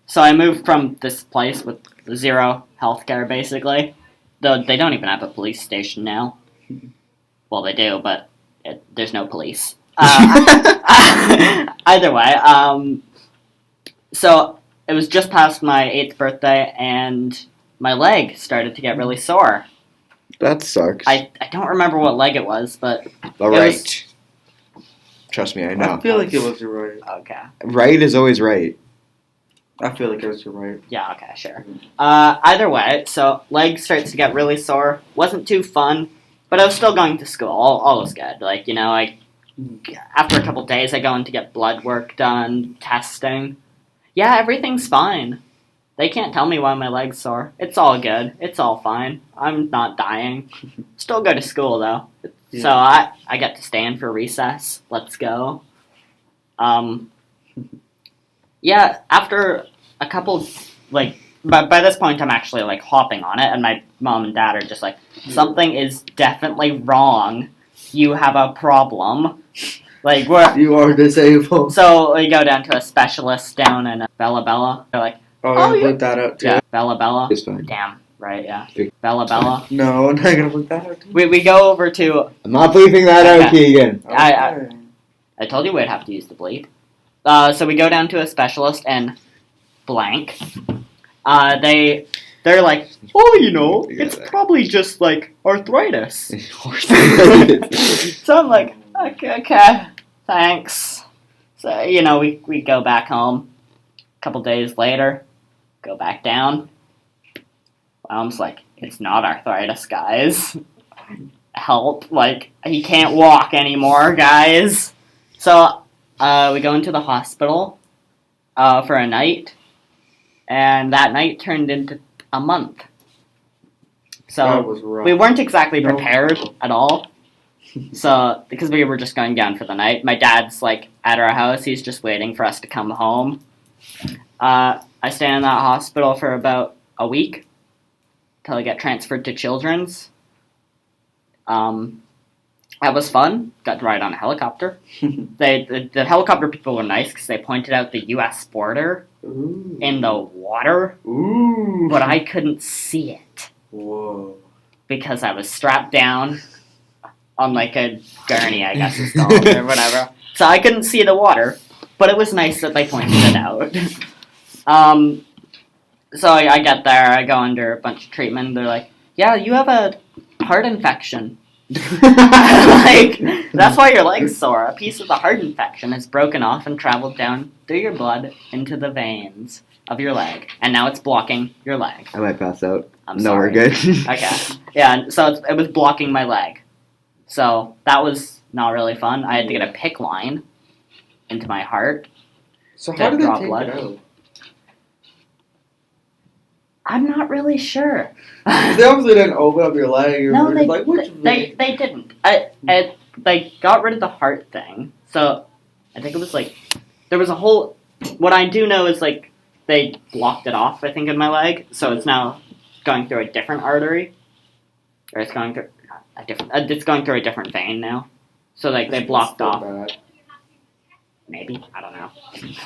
So I moved from this place with 0 healthcare, basically. Though they don't even have a police station now. Well, they do, but there's no police. Either way, so it was just past my 8th birthday, and my leg started to get really sore. That sucks. I don't remember what leg it was, but All it right. Trust me, I I know. feel like it was your right. okay. Right is always right. I feel like it was your right. Yeah, okay, sure. Either way, so leg starts to get really sore. Wasn't too fun, but I was still going to school. All was good. Like, you know, after a couple days, I go in to get blood work done, testing. Yeah, everything's fine. They can't tell me why my leg's sore. It's all good. It's all fine. I'm not dying. Still go to school, though. Yeah. So I get to stay in for recess. Let's go. Yeah, after a couple, like, by this point I'm actually, like, hopping on it, and my mom and dad are just like, something is definitely wrong. You have a problem. Like, You are disabled. so we go down to a specialist down in Bella Bella. They're like, Oh, Oh, you yeah. bleep that out too. yeah, Bella Bella. It's fine. Damn, right, yeah. Big- Bella Bella. No, I'm not gonna bleep that out too. We go over to, I'm not bleeping that out, Okay. Keegan. Okay. I told you we'd have to use the bleep. So we go down to a specialist and blank. They're like, oh, you know, it's probably just like arthritis. So I'm like, okay, thanks. So, you know, we go back home. A couple days later, go back down. My mom's like, it's not arthritis, guys. Help, like, he can't walk anymore, guys. So, we go into the hospital for a night, and that night turned into a month. That So, was rough. we weren't exactly No. prepared at all. So, because we were just going down for the night, my dad's, like, at our house, he's just waiting for us to come home. I stay in that hospital for about a week, till I get transferred to Children's. That was fun. Got to ride on a helicopter. The helicopter people were nice because they pointed out the U.S. border Ooh. in the water, Ooh. but I couldn't see it Whoa. because I was strapped down on like a gurney, I guess it's called, or whatever. So I couldn't see the water, but it was nice that they pointed it out. So I get there, I go under a bunch of treatment. They're like, "Yeah, you have a heart infection." Like, that's why your leg's sore. A piece of the heart infection has broken off and traveled down through your blood into the veins of your leg, and now it's blocking your leg. I might pass out. I'm No, sorry. we're good. Okay. Yeah, and so it was blocking my leg. So that was not really fun. I had to get a PICC line into my heart. So To how did they draw take blood. it out? I'm not really sure. They obviously didn't open up your leg. Or No, were they, like, which they didn't. They got rid of the heart thing. So I think it was like there was a whole. What I do know is like they blocked it off. I think in my leg, so it's now going through a different artery, or it's going through a different. It's going through a different vein now. So like they blocked off. Bad. Maybe I don't know.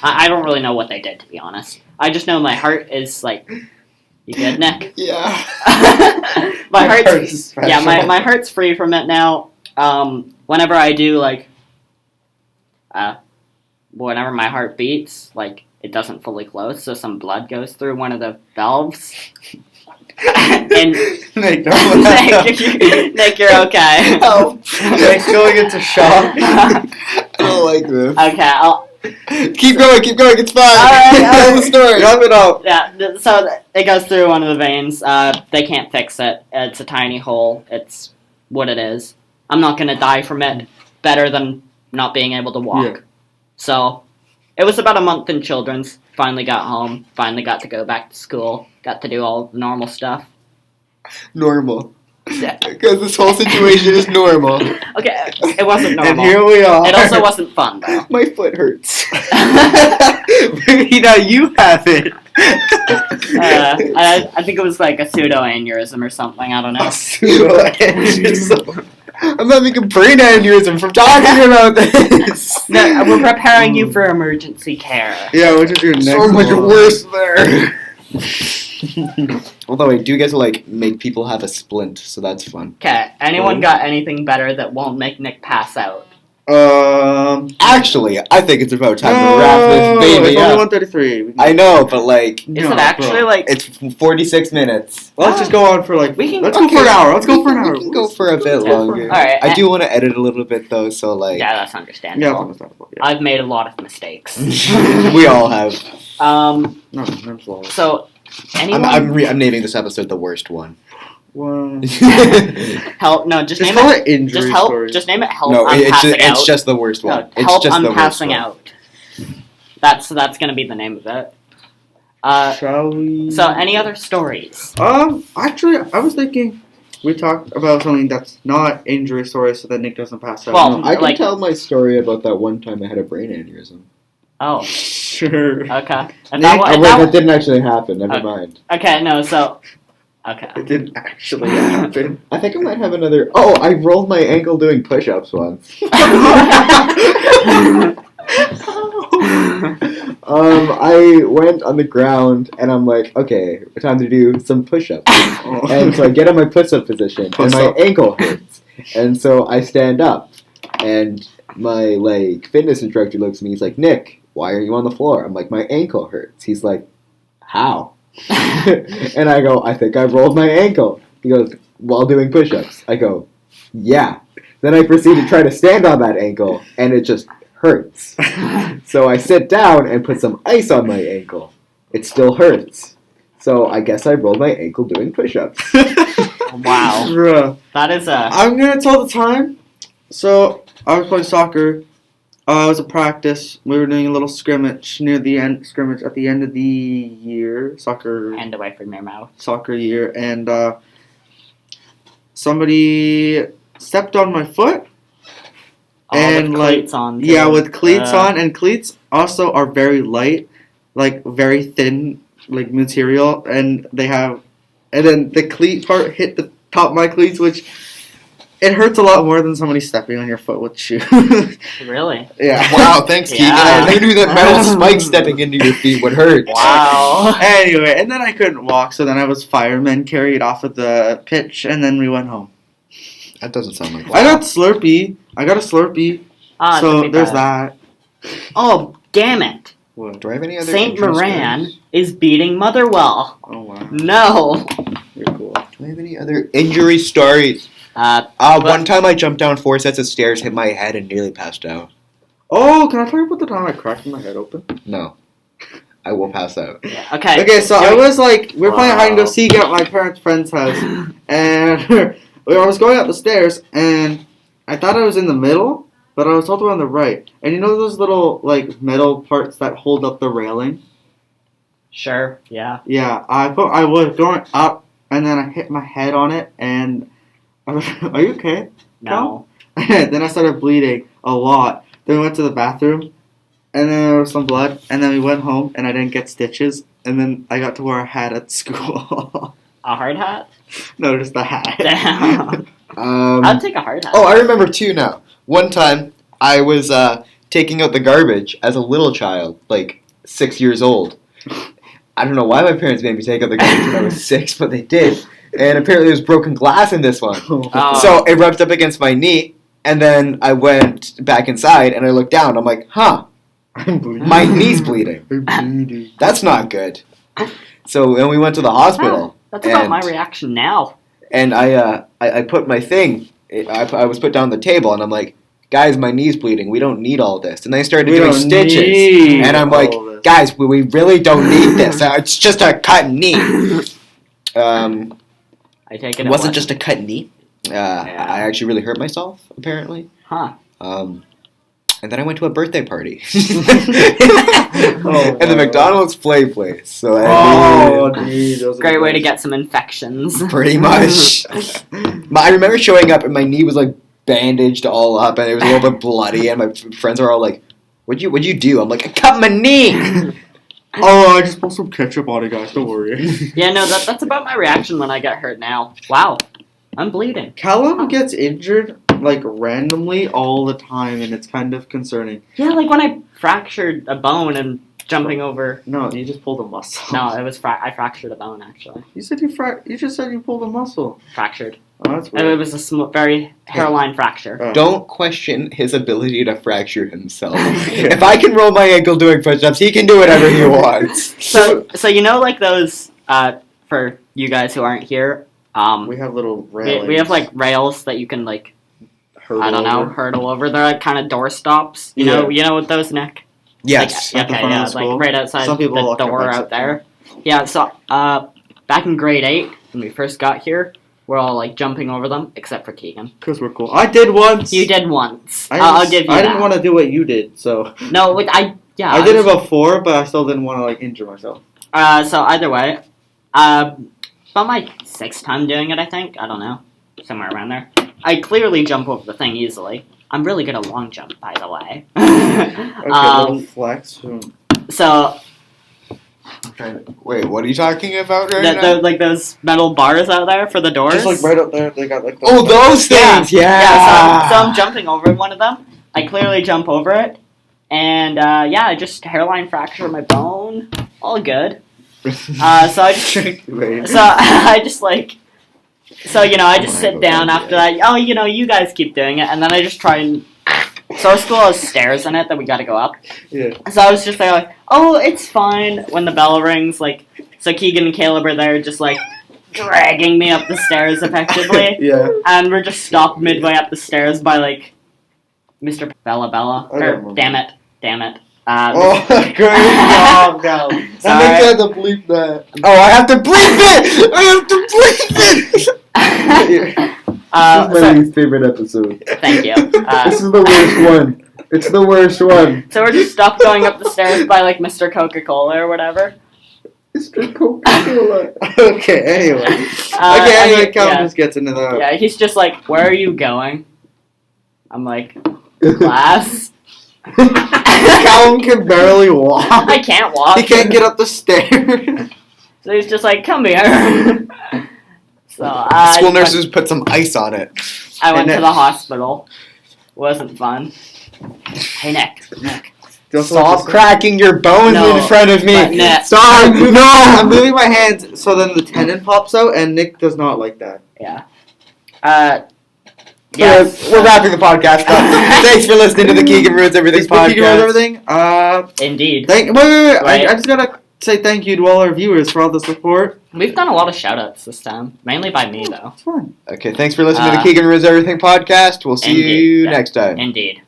I don't really know what they did, to be honest. I just know my heart is like. You good, Nick? Yeah. my Your heart's heart is special. yeah, my heart's free from it now. Whenever I do like, whenever my heart beats, like it doesn't fully close, so some blood goes through one of the valves. And Nick, don't Nick, you're okay. Help. Nick's going into shock. I don't like this. Okay, Keep going, it's fine. Alright, Tell the story. Wrap it up. yeah. So it goes through one of the veins. They can't fix it. It's a tiny hole. It's what it is. I'm not gonna die from it. better than not being able to walk. Yeah. So, it was about a month in children's. Finally got home. Finally got to go back to school. Got to do all the normal stuff. Normal. Yeah. Because this whole situation is normal. Okay, it wasn't normal. And here we are. It also wasn't fun, though. My foot hurts. Maybe now you have it. I think it was like a pseudo-aneurysm or something. I don't know. A pseudo-aneurysm. I'm having a brain aneurysm from talking about this. No, we're preparing you for emergency care. Yeah, which is your next So much one. worse there. Although I do get to like make people have a splint, so that's fun. Okay, anyone got anything better that won't make Nick pass out? Actually, I think it's about time to wrap this baby it's only up. 133. I know, but like Is it actually like... it's 46 minutes. Let's just go on for like. We can- Let's go for an hour. Let's go for an hour. We can go for a bit Yeah. longer. Alright, I do want to edit a little bit though, so like Yeah, that's Yeah, understandable. that's understandable. Yeah. I've made a lot of mistakes. we all have. No, I'm slow. So, anyone... I'm naming this episode the worst one. What? Help, no, just Just name call it... it injury Just help, story. just name it help, No, I'm passing out. it's just the worst one. No, It's help, just I'm the worst passing one. out. That's gonna be the name of it. Shall we? So, any other stories? Actually, I was thinking we talked about something that's not injury story, so that Nick doesn't pass out. Well, I can like- tell my story about that one time I had a brain aneurysm. Oh, Sure. okay. And Nick, that, Oh, wait, that, that didn't actually happen. Never Okay. mind. okay, no, so... Okay. It didn't actually happen. I think I might have another. Oh, I rolled my ankle doing push-ups once. I went on the ground and I'm like, okay, time to do some push-ups. And so I get in my push-up position and my Push-up. ankle hurts. And so I stand up and my like fitness instructor looks at me. He's like, Nick, why are you on the floor? I'm like, my ankle hurts. He's like, how? And I go, I think I rolled my ankle. He goes, while doing push-ups. I go, yeah. Then I proceed to try to stand on that ankle, and it just hurts. So I sit down and put some ice on my ankle. It still hurts. So I guess I rolled my ankle doing push-ups. Wow. Bruh. That is a... I'm gonna tell the time. So I was playing soccer. It was a practice. We were doing a little scrimmage at the end of the year, Hand away from your mouth. soccer year, and somebody stepped on my foot. And, with like, cleats on. Yeah, too. with cleats on, and cleats also are very light, like very thin, like material, and then the cleat part hit the top of my cleats, which it hurts a lot more than somebody stepping on your foot with shoes. Really? Yeah. Wow, thanks, Yeah. Keagan. I knew that metal spike stepping into your feet would hurt. Wow. Anyway, and then I couldn't walk, so then I was fireman carried off of the pitch, and then we went home. That doesn't sound like I got Slurpee. I got a Slurpee, Ah, so that'd be there's bad. that. Oh, damn it. What? Do I have any other Saint injury Moran stories? is beating Motherwell. Oh wow, No. you're cool. Do I have any other injury stories? One time I jumped down 4 sets of stairs, hit my head, and nearly passed out. Oh, can I tell you about the time I cracked my head open? No. I will pass out. Yeah, okay. Okay, so I was like, we were playing hide and go Wow. seek at my parents' friend's house, and I was going up the stairs, and I thought I was in the middle, but I was all the way on the right. And you know those little like metal parts that hold up the railing? Sure, yeah. Yeah, I was going up, and then I hit my head on it, and are you okay? No. Then I started bleeding a lot. Then we went to the bathroom, and then there was some blood, and then we went home, and I didn't get stitches, and then I got to wear a hat at school. A hard hat? No, just a hat. Damn. I'd take a hard hat. Oh, I remember too now. One time, I was taking out the garbage as a little child, like 6 years old. I don't know why my parents made me take out the garbage when I was 6, but they did. And apparently there's broken glass in this one. Oh. So it rubbed up against my knee, and then I went back inside, and I looked down. I'm like, huh, I'm bleeding. my knee's bleeding. I'm bleeding. That's not good. So then we went to the hospital. That's about and- my reaction now. And I put my thing. I was put down the table, and I'm like, guys, my knee's bleeding. We don't need all this. And they started We doing don't stitches, need and I'm like, all this. guys, we really don't need this. It's just a cut knee. I take it. It wasn't just a cut knee. Yeah. I actually really hurt myself. Apparently, Huh. And then I went to a birthday party. Oh, and the wow. McDonald's play place. So dude, those are Great the way to best. get some infections. pretty much. I remember showing up and my knee was like bandaged all up and it was a little bit bloody and my friends were all like, what'd you do? I'm like, I cut my knee. Oh, I just put some ketchup on it, guys. Don't worry. Yeah, no, that's about my reaction when I get hurt now. Wow, I'm bleeding. Callum gets injured like randomly all the time, and it's kind of concerning. Yeah, like when I fractured a bone and jumping over. No, you just pulled a muscle. No, it was I fractured a bone actually. You said you just said you pulled a muscle. Fractured. Oh, that's And weird. it was a very hairline fracture. Oh. Don't question his ability to fracture himself. If I can roll my ankle doing push-ups, he can do whatever he wants. So you know, like those for you guys who aren't here, We have little railings. we have like rails that you can like hurdle I don't know over. hurdle over. They're like kind of door stops. You know what those, Nick? Yes. Like, At the okay, front of yeah, the school? like right outside Some people the lock up door exit out there. Yeah, so back in grade 8 when we first got here, we're all like jumping over them except for Keagan. Because we're cool. I did once. You did once. I I'll give you I that. didn't want to do what you did, so. No, I I did it before, but I still didn't want to like injure myself. So either way, about my 6th time doing it, I think. I don't know, somewhere around there. I clearly jump over the thing easily. I'm really good at long jump, by the way. Okay, little flex. So Wait, what are you talking about right that now? like those metal bars out there for the doors. Just like right up there, they got like. Oh, those things! Yeah! Yeah, so I'm jumping over one of them. I clearly jump over it, and I just hairline fracture my bone. All good. So I just, Wait. so I just like, so I just Oh, sit down after that. Oh, you guys keep doing it, and then I just try and. So our school has stairs in it that we got to go up. Yeah. So I was just there like, oh, it's fine. When the bell rings, like, so Keagan and Caleb are there just like dragging me up the stairs effectively. Yeah. And we're just stopped midway up the stairs by, like, Mr. Bella. I don't Or, remember. damn it. Oh, great job, Cal. Sorry. I had to bleep that. Oh, I have to bleep it! I have to bleep it! This is my so, least favorite episode. thank you. This is the worst one. It's the worst one. So we're just stopped going up the stairs by, like, Mr. Coca-Cola or whatever. Mr. Coca-Cola. Okay, anyway. And Cal yeah. just gets into the... Yeah, he's just like, where are you going? I'm like, class. Callum can barely walk. I can't walk. He can't get up the stairs. So he's just like, come here. So School nurses put some ice on it. I went Hey, to Nick. the hospital. Wasn't fun. Hey, Nick. Stop cracking your bones No, in front of me. but Nick. Stop! I'm No! moving my hands so then the tendon pops out, and Nick does not like that. Yeah. Yes. We're wrapping the podcast up. Thanks for listening to the Keagan Ruins Everything Thank you podcast. everything. Indeed. Wait. Right. I just gotta say thank you to all our viewers for all the support. We've done a lot of shout-outs this time. Mainly by me, though. It's fun. Okay, thanks for listening to the Keagan Ruins Everything podcast. We'll see Indeed. you next time. Indeed.